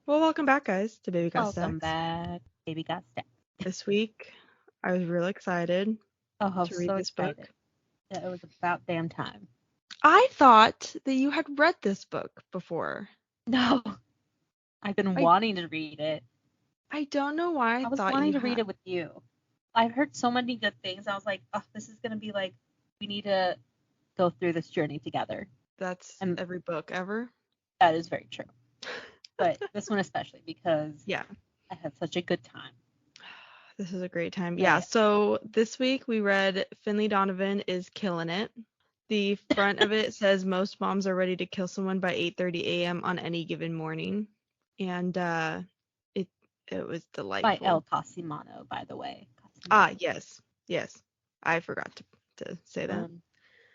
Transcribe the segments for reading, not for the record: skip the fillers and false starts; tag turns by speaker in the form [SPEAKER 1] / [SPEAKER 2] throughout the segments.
[SPEAKER 1] Well, welcome back, guys, to Baby Got
[SPEAKER 2] Welcome
[SPEAKER 1] Stacks.
[SPEAKER 2] back, baby got stacked.
[SPEAKER 1] This week, I was real excited
[SPEAKER 2] Oh, I
[SPEAKER 1] to
[SPEAKER 2] was
[SPEAKER 1] read
[SPEAKER 2] so
[SPEAKER 1] this book.
[SPEAKER 2] excited. It was about damn time.
[SPEAKER 1] I thought that you had read this book before.
[SPEAKER 2] No, I've been
[SPEAKER 1] I
[SPEAKER 2] wanting to read it.
[SPEAKER 1] I don't know why I
[SPEAKER 2] I was
[SPEAKER 1] thought
[SPEAKER 2] wanting
[SPEAKER 1] you
[SPEAKER 2] to read it
[SPEAKER 1] had.
[SPEAKER 2] with you. I've heard so many good things. I was like, oh, this is gonna be like, we need to go through this journey together.
[SPEAKER 1] That's
[SPEAKER 2] And
[SPEAKER 1] every book ever.
[SPEAKER 2] that is very true. But this one especially because
[SPEAKER 1] Yeah,
[SPEAKER 2] I had such a good time.
[SPEAKER 1] this is a great time.
[SPEAKER 2] So
[SPEAKER 1] Yeah,
[SPEAKER 2] yeah.
[SPEAKER 1] so this week we read Finlay Donovan is Killing It. The front of it says most moms are ready to kill someone by 8:30 a.m. on any given morning. And it it was
[SPEAKER 2] By Elle
[SPEAKER 1] delightful.
[SPEAKER 2] Cosimano, by the way.
[SPEAKER 1] Ah,
[SPEAKER 2] Cosimano.
[SPEAKER 1] yes. I forgot to say that.
[SPEAKER 2] Um,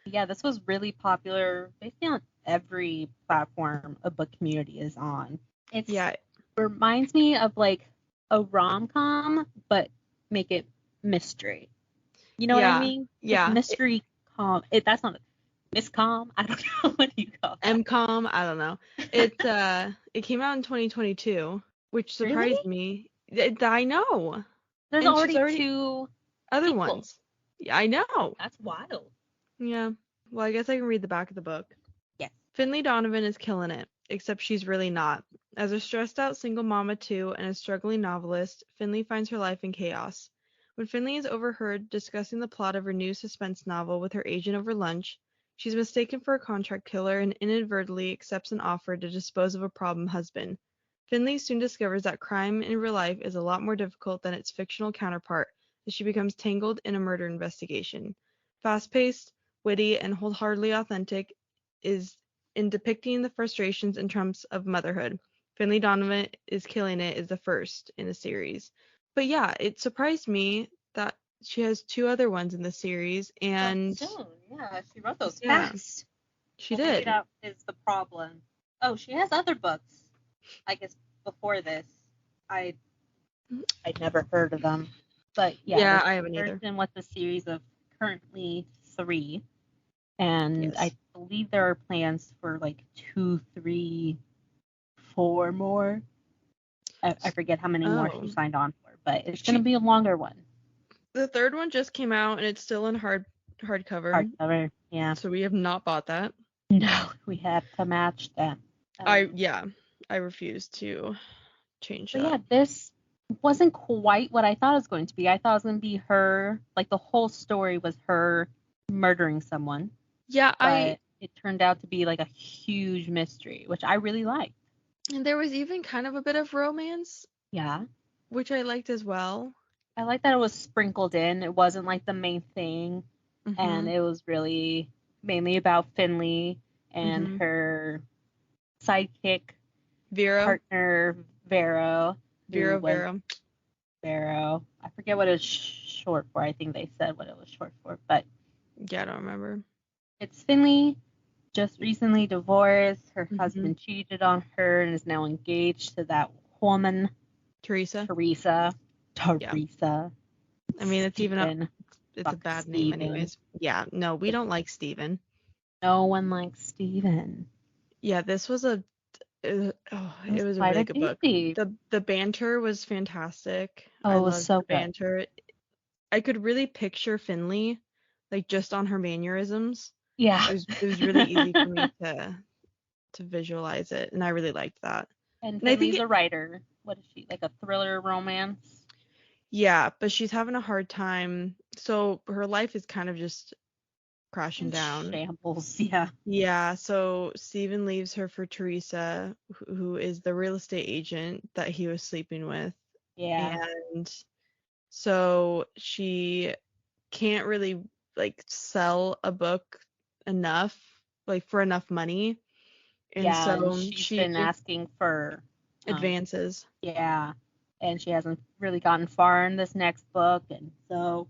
[SPEAKER 2] yeah, this was really popular basically on every platform a book community is on. It's
[SPEAKER 1] Yeah,
[SPEAKER 2] reminds me of like a rom com, but make it mystery. You know what I
[SPEAKER 1] yeah,
[SPEAKER 2] mean? Like
[SPEAKER 1] yeah.
[SPEAKER 2] mystery com. That's not miscom. I don't know what you call that.
[SPEAKER 1] MCOM, I don't know. It came out in 2022, which
[SPEAKER 2] Really?
[SPEAKER 1] surprised me. I know.
[SPEAKER 2] There's
[SPEAKER 1] And she's
[SPEAKER 2] already
[SPEAKER 1] already
[SPEAKER 2] two
[SPEAKER 1] other
[SPEAKER 2] sequels.
[SPEAKER 1] ones. Yeah, I know.
[SPEAKER 2] That's wild.
[SPEAKER 1] Yeah. Well, I guess I can read the back of the book.
[SPEAKER 2] Yes.
[SPEAKER 1] Finley Donovan is killing it, except she's really not. As a stressed out single mama too and a struggling novelist, Finley finds her life in chaos. When Finley is overheard discussing the plot of her new suspense novel with her agent over lunch, she's mistaken for a contract killer and inadvertently accepts an offer to dispose of a problem husband. Finley soon discovers that crime in real life is a lot more difficult than its fictional counterpart as she becomes tangled in a murder investigation. Fast-paced, witty, and wholeheartedly authentic is in depicting the frustrations and trumps of motherhood. Finlay Donovan is Killing It is the first in the series. But yeah, it surprised me that she has two other ones in the series,
[SPEAKER 2] So
[SPEAKER 1] and
[SPEAKER 2] soon. Yeah, she wrote those
[SPEAKER 1] yeah,
[SPEAKER 2] fast.
[SPEAKER 1] she
[SPEAKER 2] Well, maybe
[SPEAKER 1] did.
[SPEAKER 2] that is the problem. Oh, she has other books. I guess before this, I I'd never heard of them. But yeah,
[SPEAKER 1] Yeah,
[SPEAKER 2] this
[SPEAKER 1] I
[SPEAKER 2] is the
[SPEAKER 1] haven't
[SPEAKER 2] first
[SPEAKER 1] either.
[SPEAKER 2] in what's a series of currently three, and I
[SPEAKER 1] Yes.
[SPEAKER 2] believe there are plans for like two, three, four more. I forget how many more she
[SPEAKER 1] Oh,
[SPEAKER 2] signed on for, but it's gonna
[SPEAKER 1] she
[SPEAKER 2] be a longer one.
[SPEAKER 1] the third one just came out and it's still in hardcover,
[SPEAKER 2] Hardcover, yeah.
[SPEAKER 1] so we have not bought that.
[SPEAKER 2] No, we have to match them.
[SPEAKER 1] I
[SPEAKER 2] Um,
[SPEAKER 1] yeah, I refuse to change
[SPEAKER 2] But
[SPEAKER 1] that.
[SPEAKER 2] yeah, this wasn't quite what I thought it was going to be. I thought it was going to be her, like the whole story was her murdering someone,
[SPEAKER 1] Yeah, I
[SPEAKER 2] but it turned out to be like a huge mystery, which I really liked.
[SPEAKER 1] and there was even kind of a bit of romance,
[SPEAKER 2] Yeah.
[SPEAKER 1] which I liked as well.
[SPEAKER 2] I like that it was sprinkled in. It wasn't like the main thing, and
[SPEAKER 1] Mhm.
[SPEAKER 2] it was really mainly about Finley and
[SPEAKER 1] Mhm.
[SPEAKER 2] her sidekick
[SPEAKER 1] Vero,
[SPEAKER 2] partner, Vero, who was
[SPEAKER 1] Vero.
[SPEAKER 2] Vero. I forget what it's short for. I think they said what it was short for, but
[SPEAKER 1] Yeah, I don't remember.
[SPEAKER 2] it's Finley, just recently divorced. Her
[SPEAKER 1] Mhm.
[SPEAKER 2] husband cheated on her and is now engaged to that woman,
[SPEAKER 1] Teresa.
[SPEAKER 2] Teresa.
[SPEAKER 1] Yeah.
[SPEAKER 2] Teresa.
[SPEAKER 1] I mean,
[SPEAKER 2] Stephen.
[SPEAKER 1] it's a
[SPEAKER 2] Fuck
[SPEAKER 1] bad name
[SPEAKER 2] Stephen.
[SPEAKER 1] anyways. Yeah, no, we don't like Steven.
[SPEAKER 2] No one likes Stephen.
[SPEAKER 1] Yeah, this was
[SPEAKER 2] It
[SPEAKER 1] it
[SPEAKER 2] was
[SPEAKER 1] was a
[SPEAKER 2] quite
[SPEAKER 1] really
[SPEAKER 2] a
[SPEAKER 1] good book.
[SPEAKER 2] doozy.
[SPEAKER 1] The banter was fantastic. I
[SPEAKER 2] Oh, it was
[SPEAKER 1] loved
[SPEAKER 2] so
[SPEAKER 1] the
[SPEAKER 2] good.
[SPEAKER 1] banter. I could really picture Finley, like just on her mannerisms.
[SPEAKER 2] Yeah.
[SPEAKER 1] It was really easy for me to visualize it, and I really liked that.
[SPEAKER 2] And
[SPEAKER 1] And I think
[SPEAKER 2] Finley's a writer. What is she? Like a thriller romance?
[SPEAKER 1] yeah, but she's having a hard time. So her life is kind of just crashing
[SPEAKER 2] In
[SPEAKER 1] down.
[SPEAKER 2] shambles. Yeah.
[SPEAKER 1] Yeah, so Steven leaves her for Teresa, who is the real estate agent that he was sleeping with.
[SPEAKER 2] Yeah.
[SPEAKER 1] And so she can't really like sell a book enough, like for enough money. And
[SPEAKER 2] Yeah. And
[SPEAKER 1] so
[SPEAKER 2] she's
[SPEAKER 1] she
[SPEAKER 2] been asking for
[SPEAKER 1] advances.
[SPEAKER 2] yeah, and she hasn't really gotten far in this next book, and so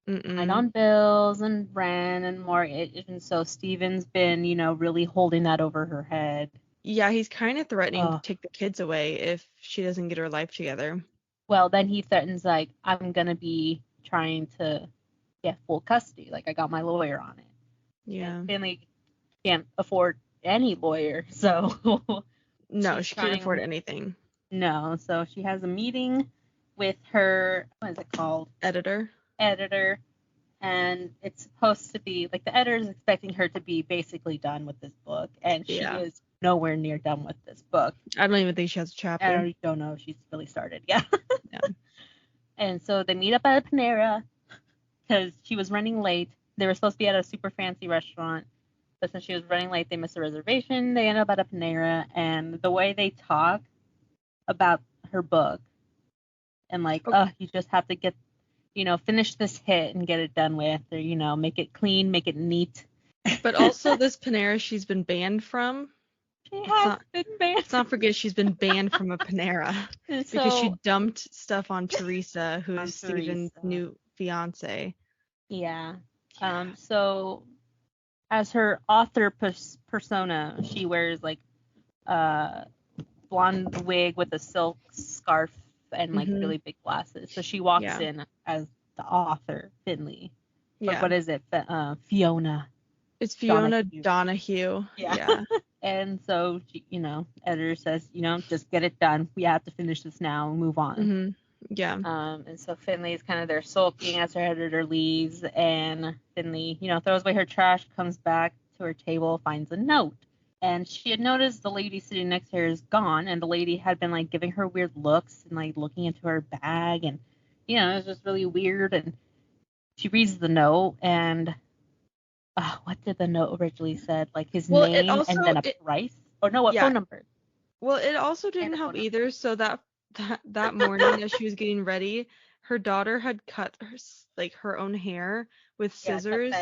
[SPEAKER 2] behind
[SPEAKER 1] Mm-mm.
[SPEAKER 2] on bills and rent and mortgage, and so Steven's been, really holding that over her head.
[SPEAKER 1] Yeah, he's kind of threatening to
[SPEAKER 2] Oh,
[SPEAKER 1] take the kids away if she doesn't get her life together.
[SPEAKER 2] well, then he threatens like I'm gonna be trying to get full custody, like I got my lawyer on it, and
[SPEAKER 1] Yeah.
[SPEAKER 2] Finley can't afford any lawyer, so
[SPEAKER 1] No,
[SPEAKER 2] she's
[SPEAKER 1] she can't afford
[SPEAKER 2] trying.
[SPEAKER 1] anything.
[SPEAKER 2] No, so she has a meeting with her, what is it called?
[SPEAKER 1] Editor.
[SPEAKER 2] Editor. And it's supposed to be, like, the editor is expecting her to be basically done with this book. And she
[SPEAKER 1] Yeah.
[SPEAKER 2] is nowhere near done with this book.
[SPEAKER 1] I don't even think she has a chapter.
[SPEAKER 2] I don't know if she's really started. Yeah.
[SPEAKER 1] Yeah.
[SPEAKER 2] And so they meet up at a Panera because she was running late. They were supposed to be at a super fancy restaurant. But since she was running late, they missed a reservation. They end up at a Panera. And the way they talk about her book and, like,
[SPEAKER 1] Okay.
[SPEAKER 2] oh, you just have to get, finish this hit and get it done with, or, make it clean, make it neat.
[SPEAKER 1] But also this Panera she's been banned from.
[SPEAKER 2] She has been banned.
[SPEAKER 1] Let's not forget she's been banned from a Panera because she dumped stuff on Teresa, who's Steven's new fiance.
[SPEAKER 2] Yeah. So as her author persona, she wears like a blonde wig with a silk scarf and like really big glasses. So she walks in as the author, Finley.
[SPEAKER 1] Yeah.
[SPEAKER 2] But what is it? Fiona.
[SPEAKER 1] It's Fiona Donahue. Yeah.
[SPEAKER 2] And so, she, editor says, just get it done. We have to finish this now and move on.
[SPEAKER 1] Mm-hmm. Yeah.
[SPEAKER 2] And so Finley's kind of there sulking as her editor leaves, and Finley, throws away her trash, comes back to her table, finds a note. And she had noticed the lady sitting next to her is gone, and the lady had been like giving her weird looks and like looking into her bag, and it was just really weird. And she reads the note, and what did the note originally said? Like his name and then a price? Or no, what phone number?
[SPEAKER 1] Well, it also didn't help either. So that morning as she was getting ready, her daughter had cut her own hair with scissors.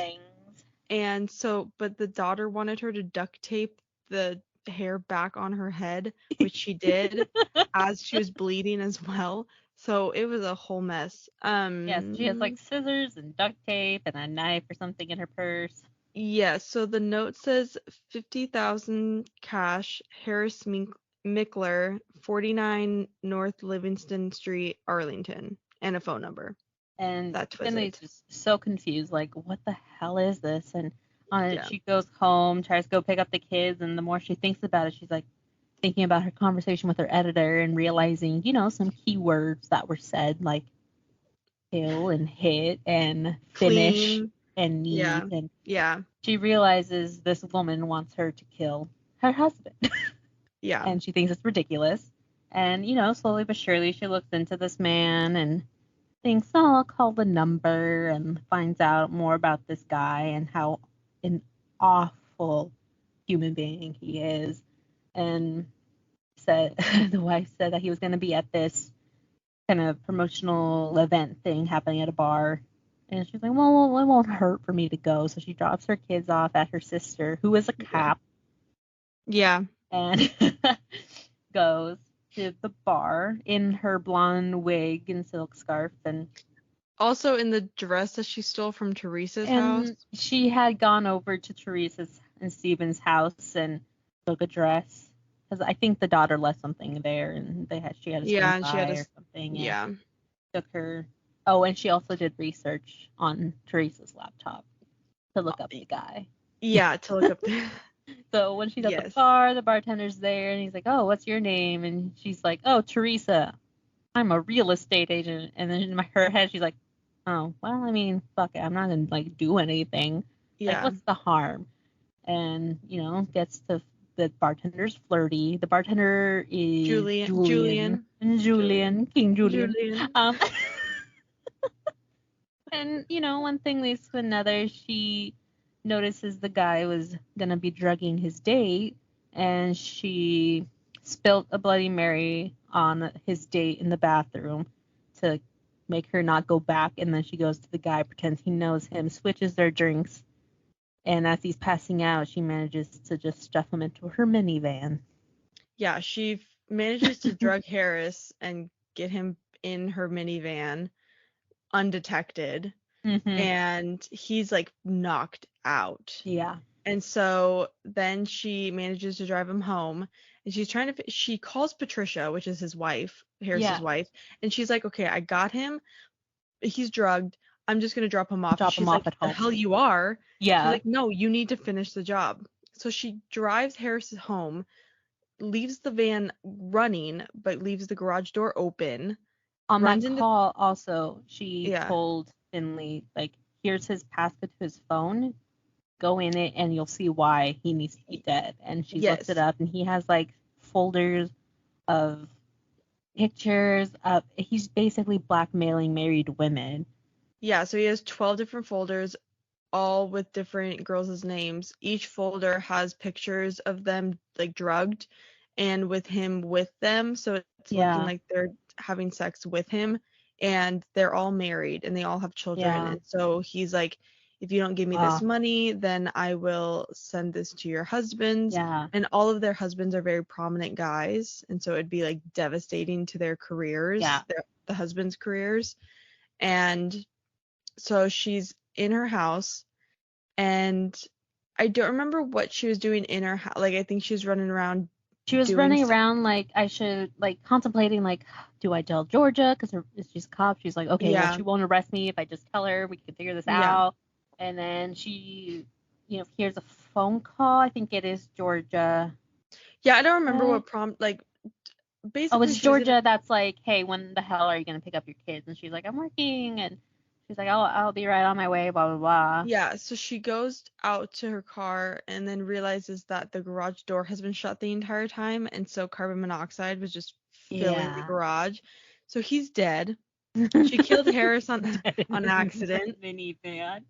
[SPEAKER 1] And so, but the daughter wanted her to duct tape the hair back on her head, which she did as she was bleeding as well. So it was a whole mess.
[SPEAKER 2] Yes, she has like scissors and duct tape and a knife or something in her purse.
[SPEAKER 1] Yeah, so the note says 50,000 cash, Harris Mickler, 49 North Livingston Street, Arlington, and a phone number.
[SPEAKER 2] And Finley's just so confused, like, what the hell is this? And she goes home, tries to go pick up the kids, and the more she thinks about it, she's like thinking about her conversation with her editor and realizing, some key words that were said, like kill and hit and finish and need. And she realizes this woman wants her to kill her husband.
[SPEAKER 1] Yeah.
[SPEAKER 2] And she thinks it's ridiculous. And, slowly but surely she looks into this man and thinks, oh, I'll call the number, and finds out more about this guy and how an awful human being he is. And the wife said that he was going to be at this kind of promotional event thing happening at a bar. And she's like, well, it won't hurt for me to go. So she drops her kids off at her sister, who is a cop.
[SPEAKER 1] Yeah.
[SPEAKER 2] And goes to the bar in her blonde wig and silk scarf, and
[SPEAKER 1] also in the dress that she stole from Teresa's house.
[SPEAKER 2] She had gone over to Teresa's and Steven's house and took a dress, because I think the daughter left something there, and she had or something.
[SPEAKER 1] Yeah.
[SPEAKER 2] Took her. Oh, and she also did research on Teresa's laptop to look up the guy.
[SPEAKER 1] Yeah, to look up the.
[SPEAKER 2] So when she's at the bar, the bartender's there, and he's like, oh, what's your name? And she's like, oh, Teresa. I'm a real estate agent. And then in her head, she's like, oh, well, I mean, fuck it. I'm not going to, like, do anything.
[SPEAKER 1] Yeah.
[SPEAKER 2] Like, what's the harm? And, gets to the bartender's flirty. The bartender is Julian. King Julian. And, one thing leads to another. She notices the guy was going to be drugging his date, and she spilt a Bloody Mary on his date in the bathroom to make her not go back. And then she goes to the guy, pretends he knows him, switches their drinks, and as he's passing out, she manages to just stuff him into her minivan.
[SPEAKER 1] Yeah, she manages to drug Harris and get him in her minivan undetected.
[SPEAKER 2] Mm-hmm.
[SPEAKER 1] And he's like knocked out.
[SPEAKER 2] Yeah.
[SPEAKER 1] And so then she manages to drive him home, and she calls Patricia, which is his wife, Harris's wife, and she's like, okay, I got him. He's drugged. I'm just going to drop him off. She's like, the hell you are?
[SPEAKER 2] Yeah.
[SPEAKER 1] She's like, no, you need to finish the job. So she drives Harris home, leaves the van running, but leaves the garage door open.
[SPEAKER 2] On that
[SPEAKER 1] Runs into
[SPEAKER 2] call, also, she
[SPEAKER 1] yeah.
[SPEAKER 2] told Finley, like, here's his passcode to his phone. Go in it, and you'll see why he needs to be dead. And she looks it
[SPEAKER 1] Yes.
[SPEAKER 2] up, and he has, like, folders of pictures of. He's basically blackmailing married women.
[SPEAKER 1] Yeah, so he has 12 different folders, all with different girls' names. Each folder has pictures of them like drugged and with him with them, so it's looking
[SPEAKER 2] Yeah,
[SPEAKER 1] like they're having sex with him, and they're all married and they all have children.
[SPEAKER 2] yeah.
[SPEAKER 1] And so he's like, if you don't give me this money, then I will send this to your husbands.
[SPEAKER 2] Yeah,
[SPEAKER 1] And all of their husbands are very prominent guys, and so it'd be like devastating to their careers,
[SPEAKER 2] yeah.
[SPEAKER 1] the husbands' careers. And so she's in her house, and I don't remember what she was doing in her house. Like, I think she was running around
[SPEAKER 2] She was
[SPEAKER 1] doing
[SPEAKER 2] running
[SPEAKER 1] stuff.
[SPEAKER 2] around like I should, like, contemplating, like, do I tell Georgia? Because she's a cop. She's like, okay, well,
[SPEAKER 1] Yeah,
[SPEAKER 2] she won't arrest me if I just tell her. We can figure this
[SPEAKER 1] yeah,
[SPEAKER 2] out. And then she, hears a phone call. I think it is Georgia.
[SPEAKER 1] yeah. I don't remember what prompt. Like,
[SPEAKER 2] Oh,
[SPEAKER 1] basically,
[SPEAKER 2] it's
[SPEAKER 1] she was in.
[SPEAKER 2] Georgia that's like, hey, when the hell are you gonna pick up your kids? And she's like, I'm working, and she's like, I'll be right on my way, blah blah blah.
[SPEAKER 1] Yeah, so she goes out to her car and then realizes that the garage door has been shut the entire time, and so carbon monoxide was just filling the
[SPEAKER 2] Yeah.
[SPEAKER 1] garage. So he's dead. She killed Harris on on accident.
[SPEAKER 2] Minivan. And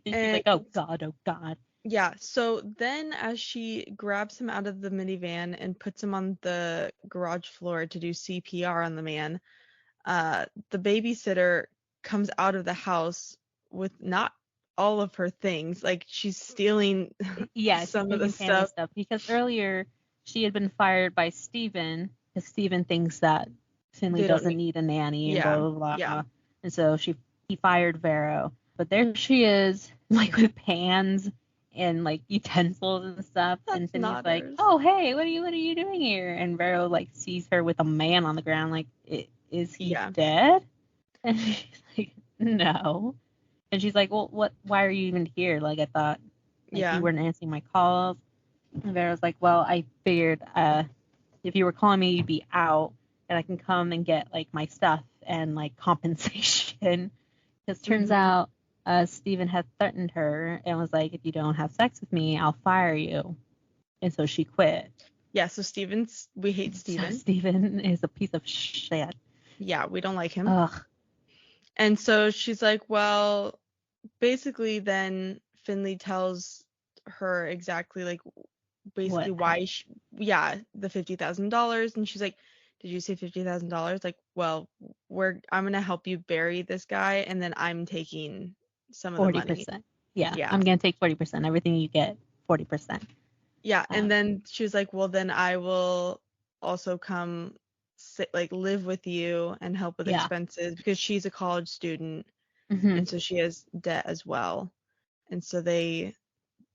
[SPEAKER 2] she's
[SPEAKER 1] And
[SPEAKER 2] like, oh god, oh god.
[SPEAKER 1] yeah, so then as she grabs him out of the minivan and puts him on the garage floor to do CPR on the man, the babysitter comes out of the house with not all of her things. Like, she's stealing
[SPEAKER 2] Yeah, she's
[SPEAKER 1] some of the
[SPEAKER 2] taking family
[SPEAKER 1] stuff.
[SPEAKER 2] stuff because earlier she had been fired by Steven because Steven thinks that Finley
[SPEAKER 1] They don't
[SPEAKER 2] doesn't
[SPEAKER 1] need.
[SPEAKER 2] need a nanny and
[SPEAKER 1] Yeah,
[SPEAKER 2] blah blah
[SPEAKER 1] yeah.
[SPEAKER 2] blah. And so he fired Vero. But there she is, like with pans and like utensils and stuff. And
[SPEAKER 1] That's
[SPEAKER 2] Finley's
[SPEAKER 1] not
[SPEAKER 2] like,
[SPEAKER 1] hers.
[SPEAKER 2] oh hey, what are you doing here? And Vero like sees her with a man on the ground, like, is he
[SPEAKER 1] Yeah,
[SPEAKER 2] dead? And she's like, no. And she's like, well, why are you even here? Like, I thought, like, you
[SPEAKER 1] yeah.
[SPEAKER 2] weren't answering my calls. And Vera's like, well, I figured if you were calling me, you'd be out, and I can come and get, like, my stuff and, like, compensation. Because turns
[SPEAKER 1] Hmm.
[SPEAKER 2] out Steven had threatened her and was like, if you don't have sex with me, I'll fire you. And so she quit.
[SPEAKER 1] Yeah, so we hate
[SPEAKER 2] So
[SPEAKER 1] Steven.
[SPEAKER 2] Steven is a piece of shit.
[SPEAKER 1] Yeah, we don't like him.
[SPEAKER 2] Ugh.
[SPEAKER 1] And so she's like, well, basically then Finley tells her exactly like basically
[SPEAKER 2] What?
[SPEAKER 1] why yeah, the $50,000. And she's like, did you say $50,000? Like, well, I'm gonna help you bury this guy, and then I'm taking some of the money.
[SPEAKER 2] 40%. Yeah,
[SPEAKER 1] Yeah.
[SPEAKER 2] I'm gonna take 40%. Everything you get, 40%.
[SPEAKER 1] Yeah, and then she was like, well, then I will also come sit, like, live with you and help with
[SPEAKER 2] Yeah.
[SPEAKER 1] expenses, because she's a college student,
[SPEAKER 2] Hmm.
[SPEAKER 1] and so she has debt as well. And so they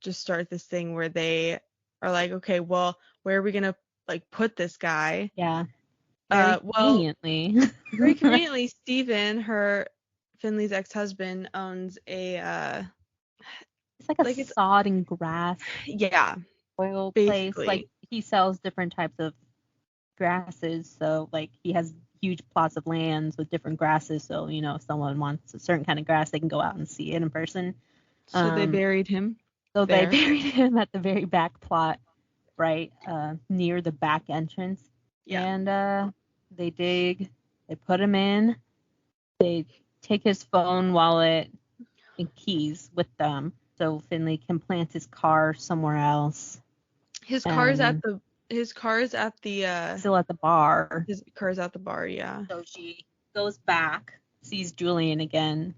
[SPEAKER 1] just start this thing where they are like, okay, well, where are we gonna like put this guy?
[SPEAKER 2] Yeah. Very
[SPEAKER 1] Well,
[SPEAKER 2] conveniently.
[SPEAKER 1] very conveniently, Steven, her Finley's ex-husband, owns a
[SPEAKER 2] It's like a
[SPEAKER 1] like it's
[SPEAKER 2] sod and grass
[SPEAKER 1] yeah,
[SPEAKER 2] oil place. Like,
[SPEAKER 1] basically.
[SPEAKER 2] he sells different types of grasses. So like he has huge plots of lands with different grasses. So, if someone wants a certain kind of grass, they can go out and see it in person.
[SPEAKER 1] So they
[SPEAKER 2] Um,
[SPEAKER 1] buried him
[SPEAKER 2] so they
[SPEAKER 1] there.
[SPEAKER 2] buried him at the very back plot, right, near the back entrance.
[SPEAKER 1] Yeah.
[SPEAKER 2] And they dig, they put him in, they take his phone, wallet, and keys with them so Finley can plant his car somewhere else.
[SPEAKER 1] His car is at
[SPEAKER 2] And
[SPEAKER 1] the his car is at the
[SPEAKER 2] still at the bar.
[SPEAKER 1] his car is at the bar, yeah.
[SPEAKER 2] So she goes back, sees Julian again.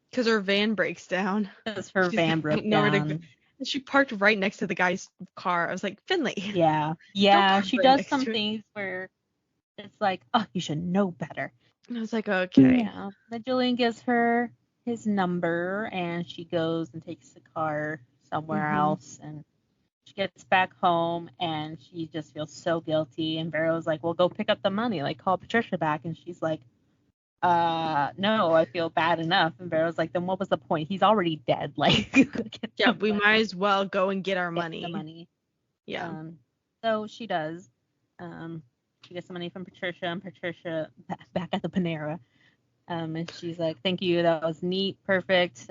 [SPEAKER 1] Because her van breaks down.
[SPEAKER 2] Because her
[SPEAKER 1] She's
[SPEAKER 2] van broke
[SPEAKER 1] nowhere to go.
[SPEAKER 2] down.
[SPEAKER 1] And she parked right next to the guy's car. I was like, Finley,
[SPEAKER 2] Yeah.
[SPEAKER 1] don't
[SPEAKER 2] Yeah.
[SPEAKER 1] park
[SPEAKER 2] She
[SPEAKER 1] right
[SPEAKER 2] does
[SPEAKER 1] next
[SPEAKER 2] some
[SPEAKER 1] to it.
[SPEAKER 2] things where it's like, oh, you should know better.
[SPEAKER 1] And I was like, okay.
[SPEAKER 2] Yeah. Then Julian gives her his number and she goes and takes the car somewhere else, and she gets back home and she just feels so guilty, and Vero's like, well, go pick up the money, like call Patricia back, and she's like, no, I feel bad enough. And Vero's like, then what was the point? He's already dead. Like, get
[SPEAKER 1] Yeah,
[SPEAKER 2] the
[SPEAKER 1] we
[SPEAKER 2] money.
[SPEAKER 1] might as well go and get our
[SPEAKER 2] Get
[SPEAKER 1] money.
[SPEAKER 2] the money.
[SPEAKER 1] Yeah.
[SPEAKER 2] So she does. She gets some money from Patricia, and Patricia back at the Panera. And she's like, "Thank you, that was neat, perfect.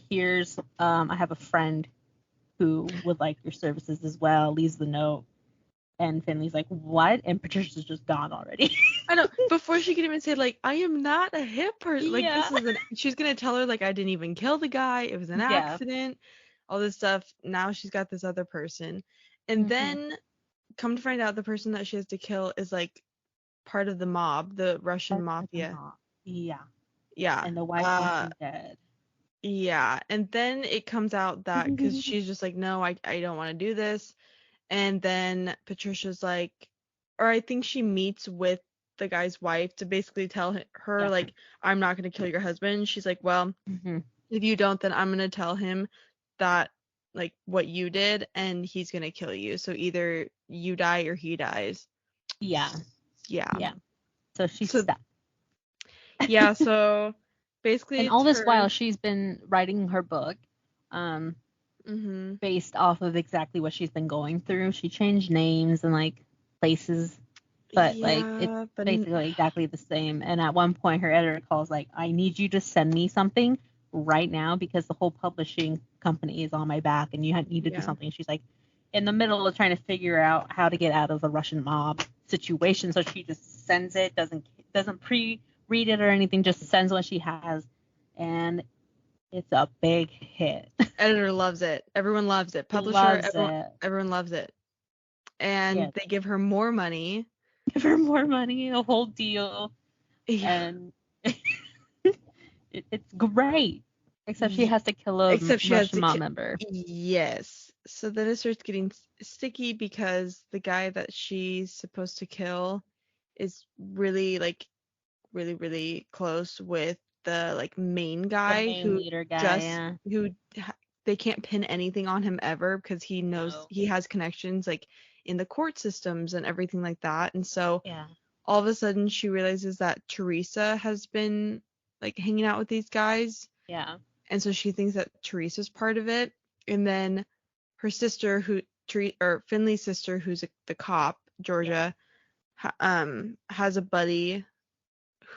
[SPEAKER 2] Here's I have a friend who would like your services as well." Leaves the note, and Finley's like, "What?" And Patricia's just gone already.
[SPEAKER 1] I know. Before she could even say like, I am not a hit person. Like
[SPEAKER 2] Yeah.
[SPEAKER 1] this is she's gonna tell her like I didn't even kill the guy. It was an
[SPEAKER 2] Yeah.
[SPEAKER 1] accident. All this stuff. Now she's got this other person, and then come to find out the person that she has to kill is like part of the mob, the Russian mafia.
[SPEAKER 2] Yeah.
[SPEAKER 1] Yeah.
[SPEAKER 2] And the wife wants him dead.
[SPEAKER 1] Yeah. And then it comes out that because she's just like, no, I don't want to do this. And then Patricia's like, or I think she meets with the guy's wife to basically tell her,
[SPEAKER 2] Yeah.
[SPEAKER 1] like, I'm not going to kill your husband. She's like, well, if you don't, then I'm going to tell him that, like, what you did, and he's going to kill you. So either you die or he dies.
[SPEAKER 2] Yeah.
[SPEAKER 1] Yeah.
[SPEAKER 2] Yeah. So she's stuck.
[SPEAKER 1] Yeah, so basically
[SPEAKER 2] and all this while she's been writing her book based off of exactly what she's been going through. She changed names and like places, but like it's basically exactly the same. And at one point her editor calls like, I need you to send me something right now because the whole publishing company is on my back and you need to do something. She's like in the middle of trying to figure out how to get out of the Russian mob situation, so she just sends it, doesn't pre-read it or anything, just sends what she has, and it's a big hit.
[SPEAKER 1] Editor loves it. Everyone loves it. Publisher, everyone loves it. And they give her more money.
[SPEAKER 2] A whole deal. Yeah. And it's great. Except she has to kill a Russian mob member.
[SPEAKER 1] Yes. So then it starts getting sticky because the guy that she's supposed to kill is really really close with the like main guy,
[SPEAKER 2] the main leader guy,
[SPEAKER 1] who they can't pin anything on him ever because he knows he has connections like in the court systems and everything like that. And so all of a sudden she realizes that Teresa has been like hanging out with these guys.
[SPEAKER 2] Yeah.
[SPEAKER 1] And so she thinks that Teresa's part of it. And then her sister, Finley's sister, who's the cop, Georgia, has a buddy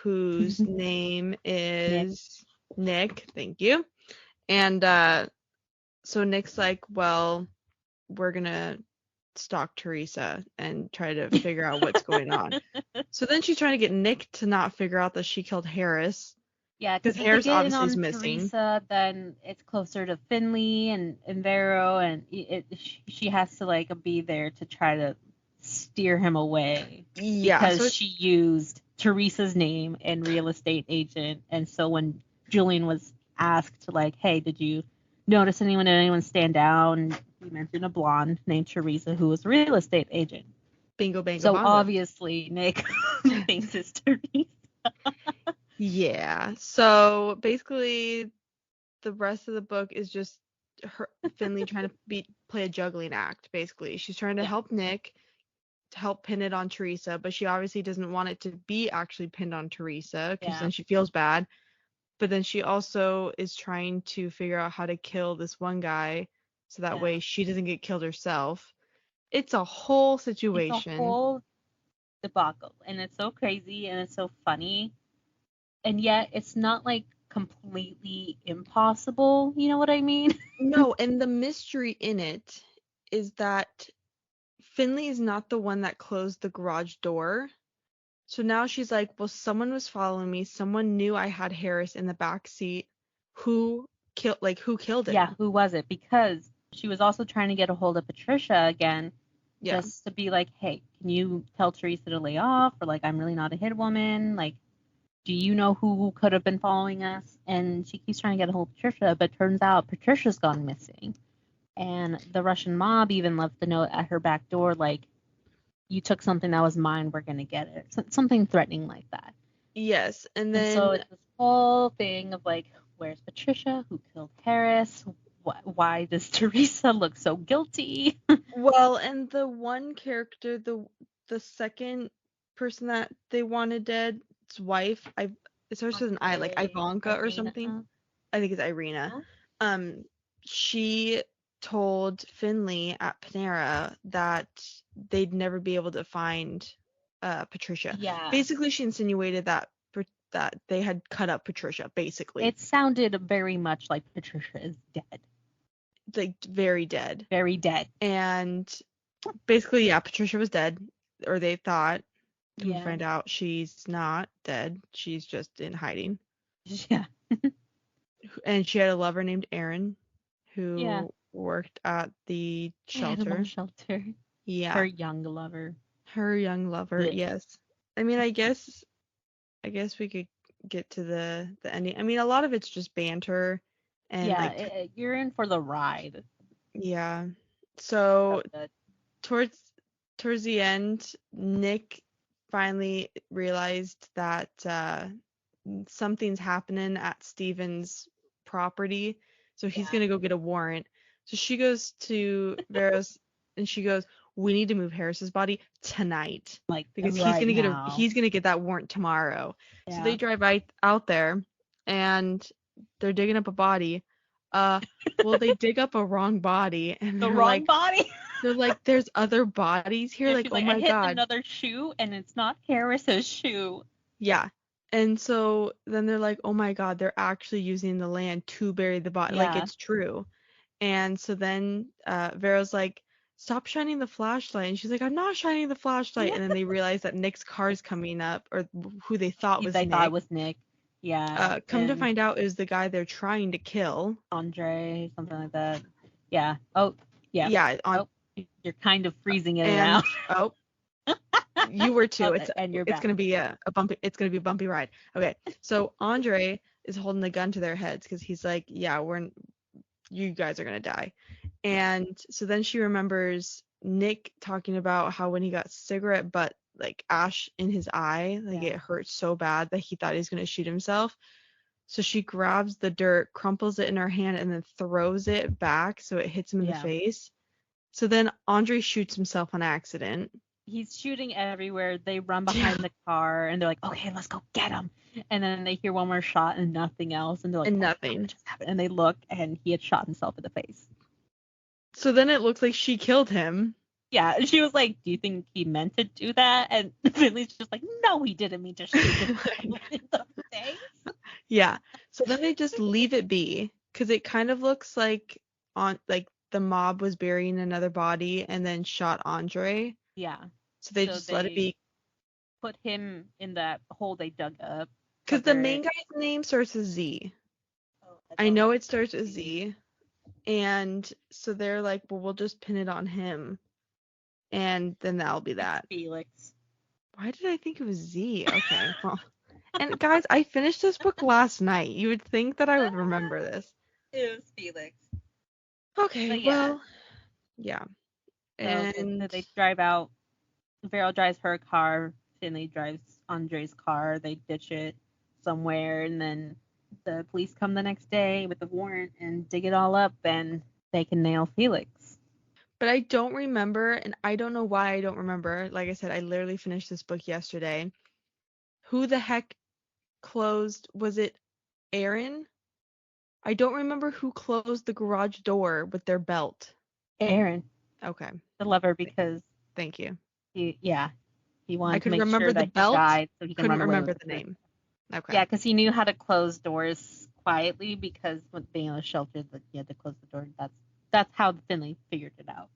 [SPEAKER 1] whose name is Nick. Thank you. And so Nick's like, well, we're going to stalk Teresa and try to figure out what's going on. So then she's trying to get Nick to not figure out that she killed Harris.
[SPEAKER 2] Yeah, because Harris obviously is missing. Teresa, then it's closer to Finley and Vero, and she has to like be there to try to steer him away.
[SPEAKER 1] Yeah,
[SPEAKER 2] because she used Teresa's name and real estate agent, and so when Julian was asked to like, hey, did you notice anyone stand out? And he mentioned a blonde named Teresa who was a real estate agent.
[SPEAKER 1] Bingo, bango,
[SPEAKER 2] so
[SPEAKER 1] bongo.
[SPEAKER 2] Obviously Nick thinks it's Teresa.
[SPEAKER 1] Yeah. So basically, the rest of the book is just Finley trying to play a juggling act. Basically, she's trying to help Nick, to help pin it on Teresa, but she obviously doesn't want it to be actually pinned on Teresa because then she feels bad. But then she also is trying to figure out how to kill this one guy so that way she doesn't get killed herself. It's a whole situation.
[SPEAKER 2] It's a whole debacle, and it's so crazy and it's so funny. And yet it's not like completely impossible, you know what I mean?
[SPEAKER 1] No, and the mystery in it is that Finley is not the one that closed the garage door. So now she's like, well, someone was following me. Someone knew I had Harris in the back seat. Who killed him?
[SPEAKER 2] Yeah, who was it? Because she was also trying to get a hold of Patricia again, just to be like, hey, can you tell Teresa to lay off? Or like, I'm really not a hit woman. Like, do you know who could have been following us? And she keeps trying to get a hold of Patricia, but turns out Patricia's gone missing. And the Russian mob even left the note at her back door, like, you took something that was mine, we're going to get it. Something threatening like that.
[SPEAKER 1] Yes, and then...
[SPEAKER 2] so it's this whole thing of, like, where's Patricia? Who killed Harris? Why does Teresa look so guilty?
[SPEAKER 1] Well, and the one character, the second person that they wanted dead, wife, it starts with an I, like Ivanka or something. I think it's Irina. She told Finley at Panera that they'd never be able to find Patricia.
[SPEAKER 2] Yeah.
[SPEAKER 1] Basically, she insinuated that they had cut up Patricia, basically.
[SPEAKER 2] It sounded very much like Patricia is dead.
[SPEAKER 1] Like, very dead.
[SPEAKER 2] Very dead.
[SPEAKER 1] And basically, yeah, Patricia was dead, or they thought. Come to
[SPEAKER 2] Yeah.
[SPEAKER 1] find out, she's not dead. She's just in hiding.
[SPEAKER 2] Yeah.
[SPEAKER 1] And she had a lover named Aaron, who
[SPEAKER 2] Yeah.
[SPEAKER 1] worked at the
[SPEAKER 2] Animal
[SPEAKER 1] shelter.
[SPEAKER 2] shelter.
[SPEAKER 1] Yeah.
[SPEAKER 2] Her young lover.
[SPEAKER 1] Her young lover,
[SPEAKER 2] Blech.
[SPEAKER 1] yes. I mean, I guess we could get to the ending. I mean, a lot of it's just banter and
[SPEAKER 2] Yeah,
[SPEAKER 1] like
[SPEAKER 2] you're in for the ride.
[SPEAKER 1] yeah.
[SPEAKER 2] So
[SPEAKER 1] So
[SPEAKER 2] good.
[SPEAKER 1] towards the end, Nick finally realized that something's happening at Steven's property, so he's
[SPEAKER 2] Yeah.
[SPEAKER 1] gonna go get a warrant. So she goes to Vera's and she goes, "We need to move Harris's body tonight
[SPEAKER 2] Like
[SPEAKER 1] because
[SPEAKER 2] right now.
[SPEAKER 1] he's gonna get that warrant tomorrow." So
[SPEAKER 2] Yeah.
[SPEAKER 1] they drive right out there and they're digging up a body. Well, they dig up a wrong body and
[SPEAKER 2] The wrong body.
[SPEAKER 1] they're like, "There's other bodies here."
[SPEAKER 2] Yeah,
[SPEAKER 1] Like,
[SPEAKER 2] she's
[SPEAKER 1] oh
[SPEAKER 2] like, I
[SPEAKER 1] my
[SPEAKER 2] hit
[SPEAKER 1] God.
[SPEAKER 2] another shoe and it's not Harris's shoe.
[SPEAKER 1] Yeah. And so then they're like, oh my God, they're actually using the land to bury the body. Like,
[SPEAKER 2] Yeah.
[SPEAKER 1] it's true. And so then Vera's like, stop shining the flashlight. And she's like, I'm not shining the flashlight. And then they realize that Nick's car's coming up, or who they thought was
[SPEAKER 2] They thought it
[SPEAKER 1] Nick.
[SPEAKER 2] was Nick. Yeah.
[SPEAKER 1] Come to
[SPEAKER 2] And
[SPEAKER 1] find out is the guy they're trying to kill.
[SPEAKER 2] Andre, something like that. Yeah. Oh, yeah.
[SPEAKER 1] Yeah.
[SPEAKER 2] You're kind of freezing in and
[SPEAKER 1] And
[SPEAKER 2] out.
[SPEAKER 1] oh, you were too.
[SPEAKER 2] And you're
[SPEAKER 1] It's
[SPEAKER 2] back.
[SPEAKER 1] gonna be a bumpy ride. Okay. So Andre is holding the gun to their heads because he's like, yeah, you guys are gonna die. And so then she remembers Nick talking about how when he got cigarette butt like ash in his eye, like it hurt so bad that he thought he was gonna shoot himself. So she grabs the dirt, crumples it in her hand, and then throws it back so it hits him in the face. So then Andre shoots himself on accident.
[SPEAKER 2] He's shooting everywhere. They run behind the car and they're like, okay, let's go get him. And then they hear one more shot and nothing else. And they're like,
[SPEAKER 1] and nothing
[SPEAKER 2] just happened. And they look and he had shot himself in the face.
[SPEAKER 1] So then it looks like she killed him.
[SPEAKER 2] Yeah. And she was like, do you think he meant to do that? And Finley's just like, no, he didn't mean to shoot himself in the face.
[SPEAKER 1] Yeah. So then they just leave it be because it kind of looks like the mob was burying another body and then shot Andre.
[SPEAKER 2] Yeah.
[SPEAKER 1] So they just let it be.
[SPEAKER 2] Put him in that hole they dug up.
[SPEAKER 1] Because the main guy's name starts with Z. Oh, I know it starts with Z. And so they're like, well, we'll just pin it on him. And then that'll be that.
[SPEAKER 2] Felix.
[SPEAKER 1] Why did I think it was Z? Okay. Well. And guys, I finished this book last night. You would think that I would remember this.
[SPEAKER 2] It was Felix.
[SPEAKER 1] Okay,
[SPEAKER 2] yeah.
[SPEAKER 1] well, yeah.
[SPEAKER 2] And so they drive out. Vera drives her car. Finley drives Andre's car. They ditch it somewhere, and then the police come the next day with the warrant and dig it all up, and they can nail Felix.
[SPEAKER 1] But I don't remember, and I don't know why I don't remember. Like I said, I literally finished this book yesterday. Who the heck closed? Was it Aaron? I don't remember who closed the garage door with their belt.
[SPEAKER 2] Aaron.
[SPEAKER 1] Okay.
[SPEAKER 2] The lover, because.
[SPEAKER 1] Thank you.
[SPEAKER 2] He wanted
[SPEAKER 1] I
[SPEAKER 2] to
[SPEAKER 1] could
[SPEAKER 2] make
[SPEAKER 1] remember
[SPEAKER 2] sure
[SPEAKER 1] the
[SPEAKER 2] that
[SPEAKER 1] belt.
[SPEAKER 2] He died so he can
[SPEAKER 1] couldn't
[SPEAKER 2] run away
[SPEAKER 1] remember
[SPEAKER 2] with
[SPEAKER 1] the name. Okay.
[SPEAKER 2] Yeah, because he knew how to close doors quietly because with being in a shelter, he had to close the door. That's how Finley figured it out.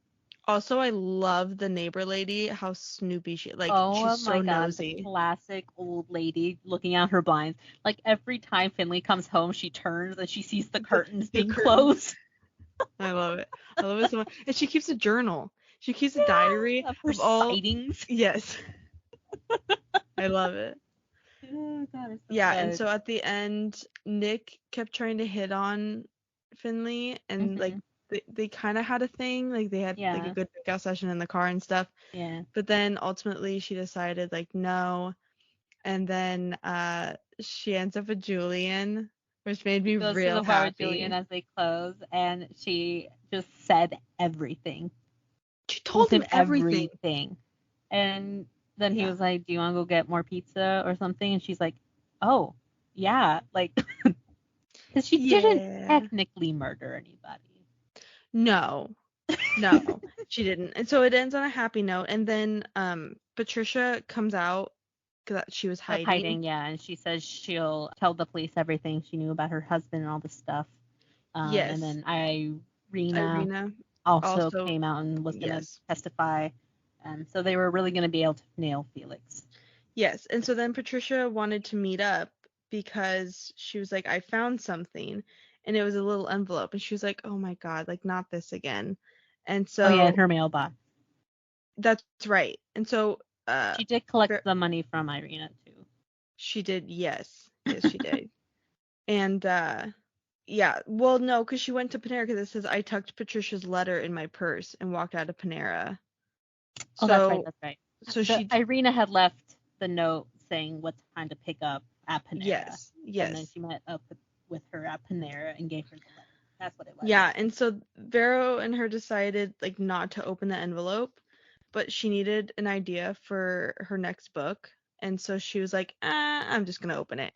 [SPEAKER 1] Also, I love the neighbor lady, how snoopy she's so nosy.
[SPEAKER 2] The classic old lady looking out her blinds. Like every time Finley comes home, she turns and she sees the curtains being closed.
[SPEAKER 1] I love it. I love it so much. And she keeps a journal. She keeps a diary
[SPEAKER 2] of her sightings.
[SPEAKER 1] Yes. I love it.
[SPEAKER 2] Oh, God, it's so
[SPEAKER 1] yeah,
[SPEAKER 2] good.
[SPEAKER 1] And so at the end, Nick kept trying to hit on Finley, and like they kind of had a thing, like they had like a good makeout session in the car and stuff.
[SPEAKER 2] Yeah.
[SPEAKER 1] But then ultimately she decided like no, and then she ends up with Julian, which made me real happy. Goes to the bar with
[SPEAKER 2] Julian as they close, and she just said everything.
[SPEAKER 1] She told him everything.
[SPEAKER 2] And then he was like, do you want to go get more pizza or something? And she's like, oh, yeah. Like, because she didn't technically murder anybody.
[SPEAKER 1] No. No, she didn't. And so it ends on a happy note. And then Patricia comes out that she was
[SPEAKER 2] Of
[SPEAKER 1] hiding.
[SPEAKER 2] hiding, yeah, and she says she'll tell the police everything she knew about her husband and all this stuff. And
[SPEAKER 1] Yes.
[SPEAKER 2] then Irina
[SPEAKER 1] Irina
[SPEAKER 2] also
[SPEAKER 1] also,
[SPEAKER 2] came out and was gonna
[SPEAKER 1] yes.
[SPEAKER 2] testify. So they were really gonna be able to nail Felix.
[SPEAKER 1] Yes. And so then Patricia wanted to meet up because she was like, I found something. And it was a little envelope. And she was like, oh my God, like not this again. And
[SPEAKER 2] Oh yeah, in
[SPEAKER 1] so
[SPEAKER 2] her mailbox.
[SPEAKER 1] that's right. And so
[SPEAKER 2] She did collect
[SPEAKER 1] Ver-
[SPEAKER 2] the money from Irina too.
[SPEAKER 1] she did, yes. Yes, she did. And yeah, well, no, because she went to Panera because it says I tucked Patricia's letter in my purse and walked out of Panera.
[SPEAKER 2] Oh, that's right,
[SPEAKER 1] So,
[SPEAKER 2] that's right.
[SPEAKER 1] so
[SPEAKER 2] The
[SPEAKER 1] she,
[SPEAKER 2] Irina had left the note saying what time to pick up at Panera,
[SPEAKER 1] yes,
[SPEAKER 2] and then
[SPEAKER 1] yes,
[SPEAKER 2] she met up with her at Panera and gave her the letter. That's what it was.
[SPEAKER 1] yeah. And so Vero and her decided like not to open the envelope, but she needed an idea for her next book, and so she was like, I'm just gonna open it.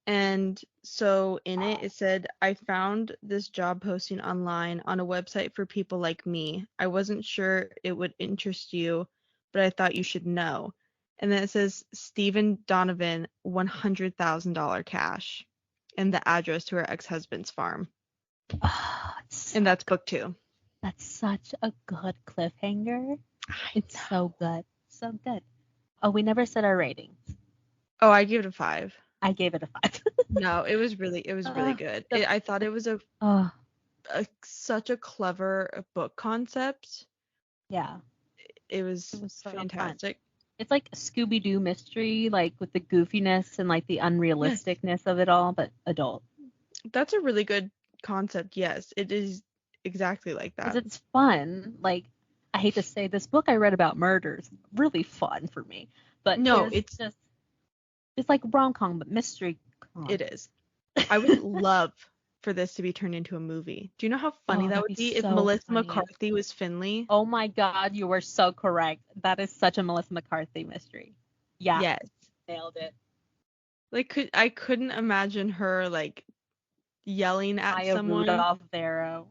[SPEAKER 1] And so in it, it said, I found this job posting online on a website for people like me. I wasn't sure it would interest you, but I thought you should know. And then it says, Stephen Donovan, $100,000 cash, and the address to her ex-husband's farm.
[SPEAKER 2] Oh,
[SPEAKER 1] And that's book 2.
[SPEAKER 2] that's such a good cliffhanger.
[SPEAKER 1] I
[SPEAKER 2] It's so
[SPEAKER 1] know.
[SPEAKER 2] good. So good. Oh, we never said our ratings.
[SPEAKER 1] Oh, I give it a 5.
[SPEAKER 2] I gave it a 5.
[SPEAKER 1] No, it was really
[SPEAKER 2] uh,
[SPEAKER 1] good.
[SPEAKER 2] the,
[SPEAKER 1] I thought
[SPEAKER 2] the,
[SPEAKER 1] it was
[SPEAKER 2] oh,
[SPEAKER 1] such a clever book concept.
[SPEAKER 2] yeah.
[SPEAKER 1] It
[SPEAKER 2] It
[SPEAKER 1] was
[SPEAKER 2] was so fun.
[SPEAKER 1] fantastic.
[SPEAKER 2] It's like a Scooby Doo mystery, like with the goofiness and like the
[SPEAKER 1] Yes.
[SPEAKER 2] unrealisticness of it all, but adult.
[SPEAKER 1] That's a really good concept. Yes, it is exactly like
[SPEAKER 2] Because
[SPEAKER 1] that.
[SPEAKER 2] it's fun. Like, I hate to say this book I read about murders, really fun for me. But
[SPEAKER 1] No,
[SPEAKER 2] it's like rom com, but mystery con.
[SPEAKER 1] it is. I would love for this to be turned into a movie. Do you know how funny
[SPEAKER 2] Oh,
[SPEAKER 1] that
[SPEAKER 2] that'd
[SPEAKER 1] would
[SPEAKER 2] be
[SPEAKER 1] be if
[SPEAKER 2] so
[SPEAKER 1] Melissa
[SPEAKER 2] funny.
[SPEAKER 1] McCarthy was Finley?
[SPEAKER 2] Oh my God, you were so correct. That is such a Melissa McCarthy mystery. Yeah,
[SPEAKER 1] Yes.
[SPEAKER 2] nailed it.
[SPEAKER 1] Like I couldn't imagine her like yelling at
[SPEAKER 2] Maya
[SPEAKER 1] someone.
[SPEAKER 2] Rudolph Darrow.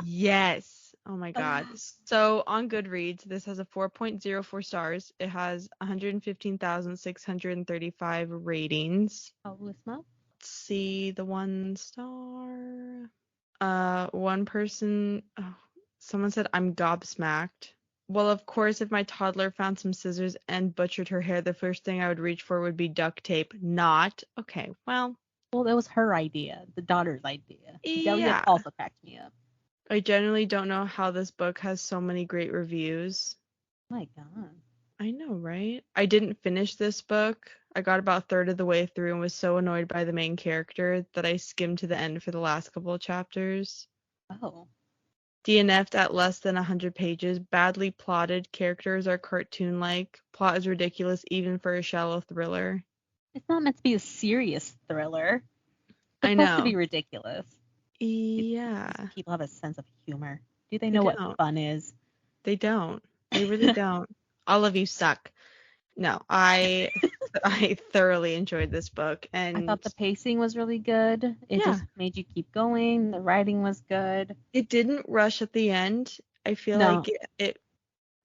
[SPEAKER 1] Yes. Oh my God. So on Goodreads, this has a 4.04 stars. It has 115,635 ratings.
[SPEAKER 2] Holy smoke.
[SPEAKER 1] See the 1 star. One person, oh, someone said I'm gobsmacked. Well, of course, if my toddler found some scissors and butchered her hair, the first thing I would reach for would be duct tape. Not. Okay, well,
[SPEAKER 2] Well, that was her idea, the daughter's idea. Delia
[SPEAKER 1] yeah.
[SPEAKER 2] also cracked me up.
[SPEAKER 1] I generally don't know how this book has so many great reviews.
[SPEAKER 2] My God.
[SPEAKER 1] I know, right? I didn't finish this book. I got about a third of the way through and was so annoyed by the main character that I skimmed to the end for the last couple of chapters.
[SPEAKER 2] Oh.
[SPEAKER 1] DNF'd at less than 100 pages, badly plotted, characters are cartoon-like, plot is ridiculous even for a shallow thriller.
[SPEAKER 2] It's not meant to be a serious thriller. It's
[SPEAKER 1] I
[SPEAKER 2] supposed to
[SPEAKER 1] know.
[SPEAKER 2] be ridiculous.
[SPEAKER 1] Yeah,
[SPEAKER 2] These people have a sense of humor. Do they
[SPEAKER 1] they
[SPEAKER 2] know what
[SPEAKER 1] don't.
[SPEAKER 2] fun is?
[SPEAKER 1] They don't. They really don't. All of you suck. No, I thoroughly enjoyed this book
[SPEAKER 2] I
[SPEAKER 1] and
[SPEAKER 2] thought the pacing was really good. It
[SPEAKER 1] yeah,
[SPEAKER 2] just made you keep going. The writing was good.
[SPEAKER 1] it didn't rush at the end. I feel like
[SPEAKER 2] No.
[SPEAKER 1] it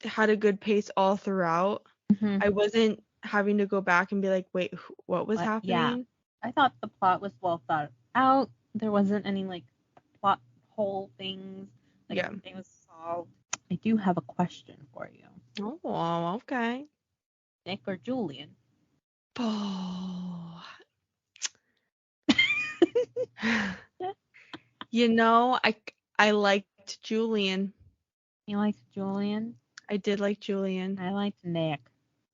[SPEAKER 1] had a good pace all throughout.
[SPEAKER 2] Hmm.
[SPEAKER 1] I wasn't having to go back and be like, wait, what was
[SPEAKER 2] But yeah,
[SPEAKER 1] happening?
[SPEAKER 2] I thought the plot was well thought out. There wasn't any like plot hole things. Like
[SPEAKER 1] Yeah.
[SPEAKER 2] everything was solved. I do have a question for you.
[SPEAKER 1] Oh, okay.
[SPEAKER 2] Nick or Julian?
[SPEAKER 1] Oh. You know, I liked Julian.
[SPEAKER 2] You liked Julian?
[SPEAKER 1] I did like Julian.
[SPEAKER 2] I liked Nick.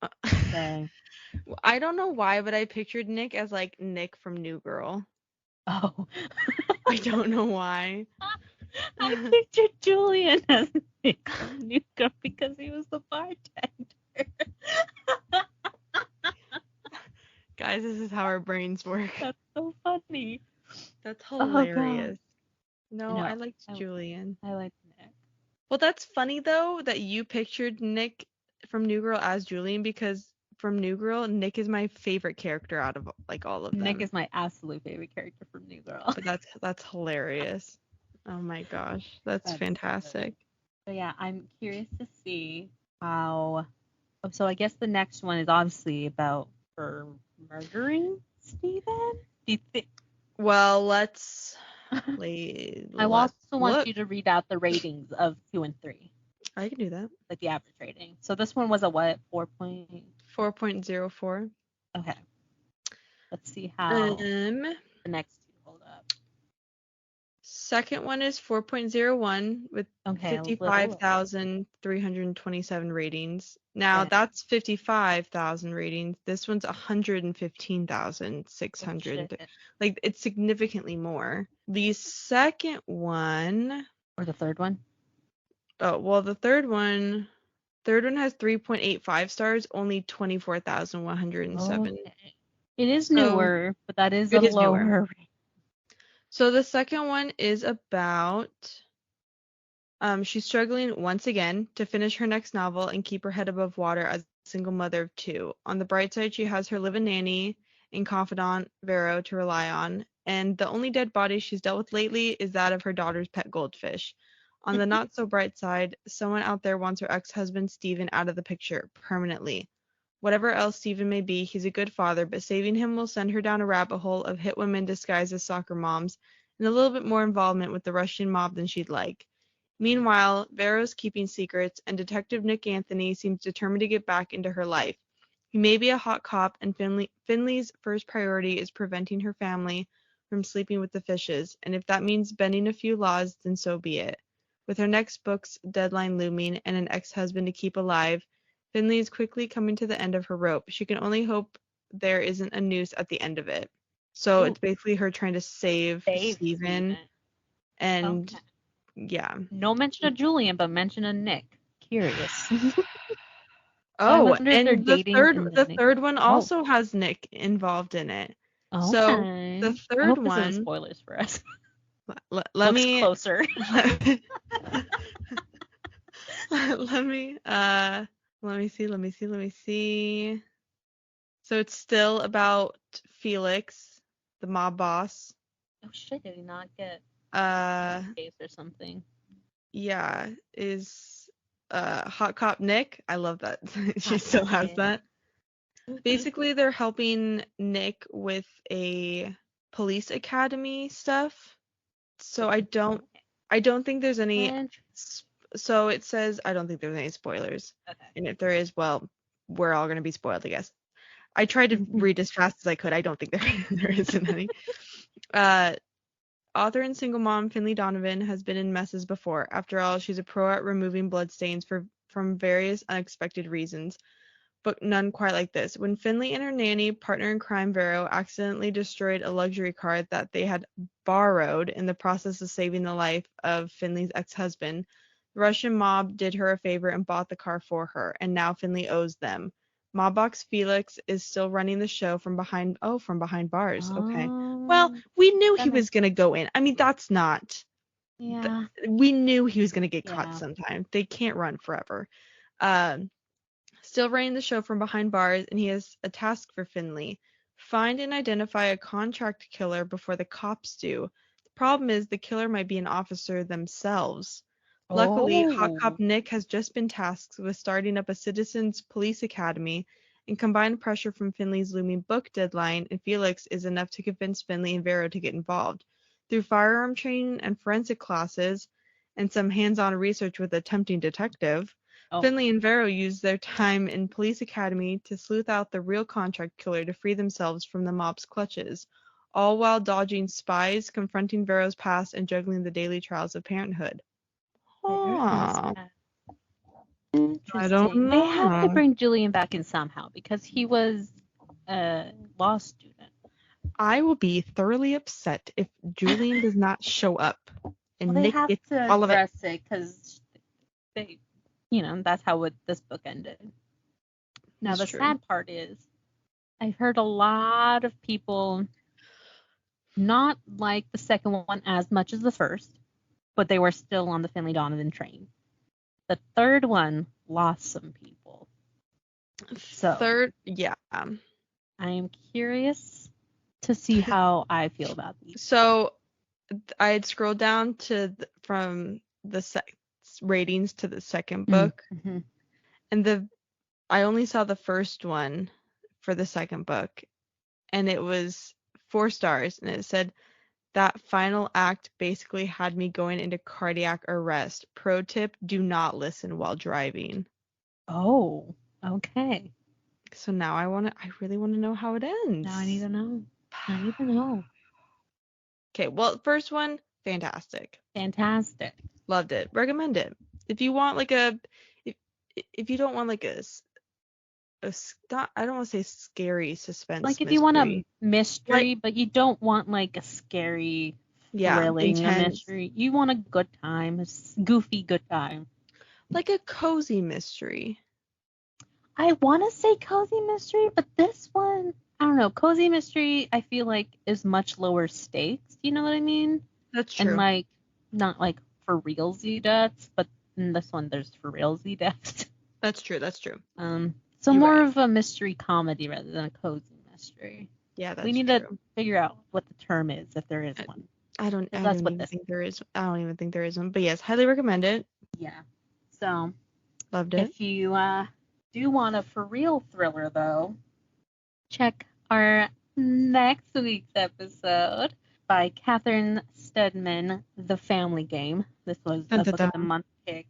[SPEAKER 1] Uh,
[SPEAKER 2] Okay.
[SPEAKER 1] I don't know why, but I pictured Nick as like Nick from New Girl.
[SPEAKER 2] Oh.
[SPEAKER 1] I don't know why.
[SPEAKER 2] I pictured Julian as Nick from New Girl because he was the bartender.
[SPEAKER 1] Guys, this is how our brains work.
[SPEAKER 2] That's so funny.
[SPEAKER 1] That's
[SPEAKER 2] Oh god.
[SPEAKER 1] hilarious. No, I
[SPEAKER 2] No,
[SPEAKER 1] liked Julian.
[SPEAKER 2] I like Nick.
[SPEAKER 1] Well, that's funny though that you pictured Nick from New Girl as Julian because from New Girl, Nick is my favorite character out of like all of
[SPEAKER 2] Nick
[SPEAKER 1] them.
[SPEAKER 2] is my absolute favorite character from New Girl.
[SPEAKER 1] But that's hilarious. Oh my gosh, that's
[SPEAKER 2] That's so good.
[SPEAKER 1] fantastic.
[SPEAKER 2] So yeah, I'm curious to see how. So I guess the next one is obviously about her murdering Stephen. Do you think?
[SPEAKER 1] Well, let's
[SPEAKER 2] I also want
[SPEAKER 1] look.
[SPEAKER 2] you to read out the ratings of 2 and 3,
[SPEAKER 1] I can do that.
[SPEAKER 2] like the average rating. So this one was a what? 4 point.
[SPEAKER 1] 4.04.
[SPEAKER 2] Okay. Let's see how
[SPEAKER 1] Um,
[SPEAKER 2] the next two hold up.
[SPEAKER 1] Second one is 4.01 with
[SPEAKER 2] Okay, a little lower.
[SPEAKER 1] 55,327 ratings. Now
[SPEAKER 2] Okay.
[SPEAKER 1] that's 55,000 ratings. This one's
[SPEAKER 2] Oh
[SPEAKER 1] 115,600.
[SPEAKER 2] shit.
[SPEAKER 1] Like it's significantly more. The second one,
[SPEAKER 2] Or the third one.
[SPEAKER 1] oh, well, the third one has 3.85 stars, only 24,107.
[SPEAKER 2] Okay. It is
[SPEAKER 1] So
[SPEAKER 2] newer, but that is a
[SPEAKER 1] it is newer.
[SPEAKER 2] lower rate.
[SPEAKER 1] So the second one is about she's struggling once again to finish her next novel and keep her head above water as a single mother of two. On the bright side, she has her live-in nanny and confidant, Vero, to rely on, and the only dead body she's dealt with lately is that of her daughter's pet goldfish. On the not so bright side, someone out there wants her ex-husband Stephen out of the picture permanently. Whatever else Stephen may be, he's a good father, but saving him will send her down a rabbit hole of hit women disguised as soccer moms and a little bit more involvement with the Russian mob than she'd like. Meanwhile, Vero's keeping secrets, and Detective Nick Anthony seems determined to get back into her life. He may be a hot cop, and Finley's first priority is preventing her family from sleeping with the fishes, and if that means bending a few laws, then so be it. With her next book's deadline looming and an ex-husband to keep alive, Finley is quickly coming to the end of her rope. She can only hope there isn't a noose at the end of it. So
[SPEAKER 2] Ooh,
[SPEAKER 1] it's basically her trying to save
[SPEAKER 2] save
[SPEAKER 1] Stephen,
[SPEAKER 2] Steven.
[SPEAKER 1] and
[SPEAKER 2] Okay.
[SPEAKER 1] yeah.
[SPEAKER 2] No mention of Julian, but mention of Nick. Curious. I
[SPEAKER 1] Oh,
[SPEAKER 2] wonder if they're
[SPEAKER 1] and the
[SPEAKER 2] dating
[SPEAKER 1] third
[SPEAKER 2] in the
[SPEAKER 1] the
[SPEAKER 2] Nick.
[SPEAKER 1] third one
[SPEAKER 2] Oh,
[SPEAKER 1] also has Nick involved in it. So the
[SPEAKER 2] okay. I
[SPEAKER 1] third
[SPEAKER 2] hope this isn't
[SPEAKER 1] one,
[SPEAKER 2] spoilers for us.
[SPEAKER 1] let
[SPEAKER 2] Looks
[SPEAKER 1] me
[SPEAKER 2] closer.
[SPEAKER 1] let me let me see. So it's still about Felix, the mob boss.
[SPEAKER 2] Oh shit, did he not get
[SPEAKER 1] Uh
[SPEAKER 2] case or something?
[SPEAKER 1] yeah, is Hot Cop Nick. I love that. She
[SPEAKER 2] Hot
[SPEAKER 1] still
[SPEAKER 2] Top
[SPEAKER 1] has
[SPEAKER 2] Nick.
[SPEAKER 1] that. Basically, they're helping Nick with a police academy stuff. So I don't think there's any. So it says I don't think there's any spoilers, and if there is, well, we're all gonna be spoiled, I guess. I tried to
[SPEAKER 2] Okay.
[SPEAKER 1] read as fast as I could. I don't think there isn't any. Uh, Author and single mom Finlay Donovan has been in messes before. After all, she's a pro at removing bloodstains from various unexpected reasons, but none quite like this. When Finley and her nanny, partner in crime Vero, accidentally destroyed a luxury car that they had borrowed in the process of saving the life of Finley's ex-husband, the Russian mob did her a favor and bought the car for her, and now Finley owes them. Mob boss Felix is still running the show from behind bars. Okay. Well, we knew he
[SPEAKER 2] That
[SPEAKER 1] was
[SPEAKER 2] makes
[SPEAKER 1] going to go in. I mean, that's not
[SPEAKER 2] yeah.
[SPEAKER 1] we knew he was going to get caught
[SPEAKER 2] Yeah.
[SPEAKER 1] sometime. They can't run forever. Um Still running the show from behind bars, and he has a task for Finley. Find and identify a contract killer before the cops do. The problem is the killer might be an officer themselves. Luckily, Hot
[SPEAKER 2] Oh.
[SPEAKER 1] Cop Nick has just been tasked with starting up a citizens police academy, and combined pressure from Finley's looming book deadline and Felix is enough to convince Finley and Vero to get involved. Through firearm training and forensic classes, and some hands-on research with a tempting detective,
[SPEAKER 2] Oh.
[SPEAKER 1] Finley and Vero use their time in police academy to sleuth out the real contract killer to free themselves from the mob's clutches, all while dodging spies, confronting Vero's past, and juggling the daily trials of parenthood.
[SPEAKER 2] There's
[SPEAKER 1] Huh. I don't
[SPEAKER 2] interesting. They have to
[SPEAKER 1] know.
[SPEAKER 2] bring Julian back in somehow because he was a law student.
[SPEAKER 1] I will be thoroughly upset if Julian does not show up and
[SPEAKER 2] Well, they
[SPEAKER 1] Nick
[SPEAKER 2] have
[SPEAKER 1] gets
[SPEAKER 2] to
[SPEAKER 1] all of it.
[SPEAKER 2] address it because they, that's how this book ended. Now,
[SPEAKER 1] It's
[SPEAKER 2] the
[SPEAKER 1] true.
[SPEAKER 2] sad part is I've heard a lot of people not like the second one as much as the first, but they were still on the Finlay Donovan train. The third one lost some people. So
[SPEAKER 1] Third, yeah.
[SPEAKER 2] I am curious to see how I feel about these.
[SPEAKER 1] So I had scrolled down from the ratings to the second book,
[SPEAKER 2] Mm-hmm.
[SPEAKER 1] and I only saw the first one for the second book, and it was 4 stars, and it said that final act basically had me going into cardiac arrest. Pro tip: do not listen while driving.
[SPEAKER 2] Oh, okay.
[SPEAKER 1] So now I really want to know how it ends.
[SPEAKER 2] Now I need to know. I need to know.
[SPEAKER 1] Okay, well, first one, fantastic.
[SPEAKER 2] Fantastic.
[SPEAKER 1] Loved it. Recommend it. If you want like if if you don't want like I don't want to say scary suspense
[SPEAKER 2] Like if you want a
[SPEAKER 1] mystery.
[SPEAKER 2] mystery,
[SPEAKER 1] Like,
[SPEAKER 2] but you don't want like a scary,
[SPEAKER 1] yeah,
[SPEAKER 2] thrilling a
[SPEAKER 1] intense.
[SPEAKER 2] mystery. You want a good time, goofy good time.
[SPEAKER 1] Like a cozy mystery.
[SPEAKER 2] I want to say cozy mystery, but this one, I don't know. Cozy mystery, I feel like is much lower stakes. You know what I mean?
[SPEAKER 1] That's
[SPEAKER 2] And
[SPEAKER 1] true.
[SPEAKER 2] like not like for realsy deaths, but in this one there's for realsy deaths.
[SPEAKER 1] That's true. That's true.
[SPEAKER 2] So
[SPEAKER 1] You're
[SPEAKER 2] more
[SPEAKER 1] right.
[SPEAKER 2] of a mystery comedy rather than a cozy mystery.
[SPEAKER 1] Yeah,
[SPEAKER 2] We
[SPEAKER 1] that's
[SPEAKER 2] need to
[SPEAKER 1] true.
[SPEAKER 2] figure out what the term is if there is one.
[SPEAKER 1] I don't
[SPEAKER 2] Because that's what
[SPEAKER 1] even
[SPEAKER 2] this.
[SPEAKER 1] think there is. I don't even think there is one. But yes, highly recommend it.
[SPEAKER 2] Yeah. So
[SPEAKER 1] Loved it.
[SPEAKER 2] if you do want a for real thriller though, check our next week's episode by Catherine Stedman, The Family Game. This was
[SPEAKER 1] Dun,
[SPEAKER 2] a
[SPEAKER 1] dun,
[SPEAKER 2] book of the
[SPEAKER 1] dun.
[SPEAKER 2] month pick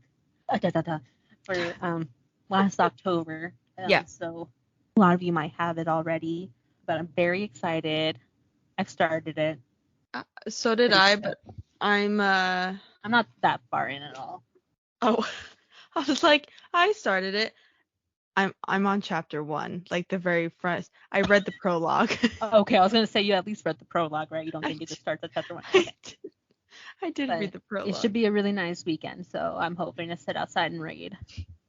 [SPEAKER 2] for last October.
[SPEAKER 1] Yeah.
[SPEAKER 2] So a lot of you might have it already, but I'm very excited. I've started it.
[SPEAKER 1] So did
[SPEAKER 2] Pretty
[SPEAKER 1] I,
[SPEAKER 2] stoked.
[SPEAKER 1] but I'm
[SPEAKER 2] not that far in at all.
[SPEAKER 1] oh, I was like, I started it. I'm on chapter 1, like the very front. I read the prologue.
[SPEAKER 2] Okay, I was gonna say you at least read the prologue, right? You don't
[SPEAKER 1] I
[SPEAKER 2] think it
[SPEAKER 1] did,
[SPEAKER 2] just starts at chapter 1.
[SPEAKER 1] I
[SPEAKER 2] Okay.
[SPEAKER 1] did, I did read
[SPEAKER 2] But
[SPEAKER 1] the
[SPEAKER 2] it should
[SPEAKER 1] prologue.
[SPEAKER 2] be a really nice weekend, so I'm hoping to sit outside and read.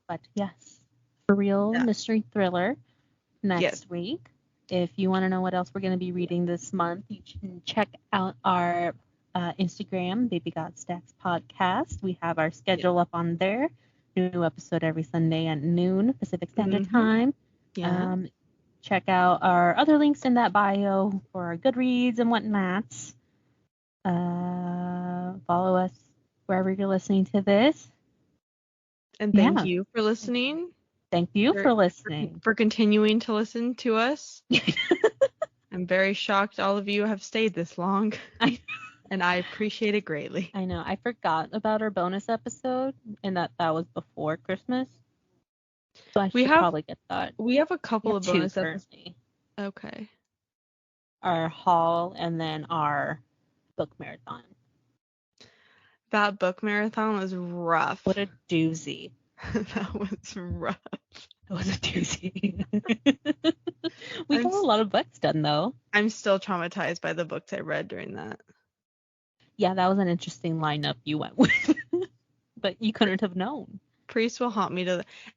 [SPEAKER 2] But yes, for real
[SPEAKER 1] Yeah.
[SPEAKER 2] mystery thriller next
[SPEAKER 1] Yes.
[SPEAKER 2] week. If you want to know what else we're going to be reading this month, you can check out our Instagram, Baby God Stacks Podcast. We have our schedule up on there. New episode every Sunday at noon Pacific Standard Time.
[SPEAKER 1] Yeah.
[SPEAKER 2] Check out our other links in that bio for our Goodreads and whatnot. Follow us wherever you're listening to this.
[SPEAKER 1] And thank you for listening.
[SPEAKER 2] Thank you for listening.
[SPEAKER 1] For continuing to listen to us. I'm very shocked all of you have stayed this long. And I appreciate it greatly.
[SPEAKER 2] I know. I forgot about our bonus episode and that was before Christmas. So I should probably get that.
[SPEAKER 1] We have a couple of bonus episodes. Okay.
[SPEAKER 2] Our haul and then our book marathon.
[SPEAKER 1] That book marathon was rough.
[SPEAKER 2] What a doozy.
[SPEAKER 1] That was rough.
[SPEAKER 2] It was a doozy. We got a lot of books done though.
[SPEAKER 1] I'm still traumatized by the books I read during that.
[SPEAKER 2] Yeah, that was an interesting lineup you went with. But you couldn't have known.
[SPEAKER 1] Priest will haunt me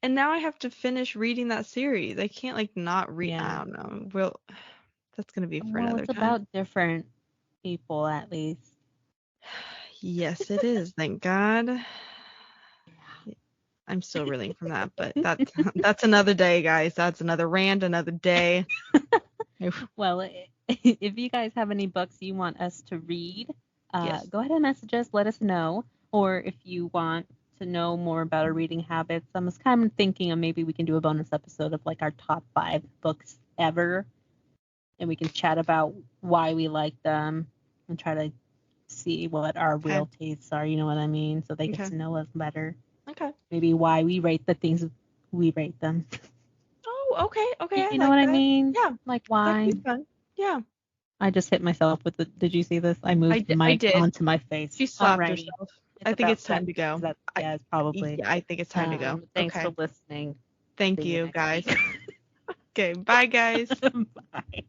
[SPEAKER 1] and now I have to finish reading that series. I can't like not read. I don't know. That's gonna be for another time.
[SPEAKER 2] It's about different people at least.
[SPEAKER 1] Yes, it is. Thank God. I'm still reeling from that, but that's another day, guys. That's another rant, another day.
[SPEAKER 2] Well, if you guys have any books you want us to read, go ahead and message us. Let us know. Or if you want to know more about our reading habits, I'm just kind of thinking of maybe we can do a bonus episode of like our top 5 books ever, and we can chat about why we like them and try to see what our real tastes are. You know what I mean? So they get to know us better.
[SPEAKER 1] Okay.
[SPEAKER 2] Maybe why we rate the things we rate them.
[SPEAKER 1] Oh, okay.
[SPEAKER 2] You know what I mean?
[SPEAKER 1] Yeah.
[SPEAKER 2] Like why?
[SPEAKER 1] That'd be fun. Yeah.
[SPEAKER 2] I just hit myself with the. Did you see this? I moved the mic onto my face.
[SPEAKER 1] She slapped herself. I think it's time to go.
[SPEAKER 2] It's probably.
[SPEAKER 1] Yeah, I think it's time to go.
[SPEAKER 2] Thanks for listening.
[SPEAKER 1] Thank you, guys. Okay, bye, guys.
[SPEAKER 2] Bye.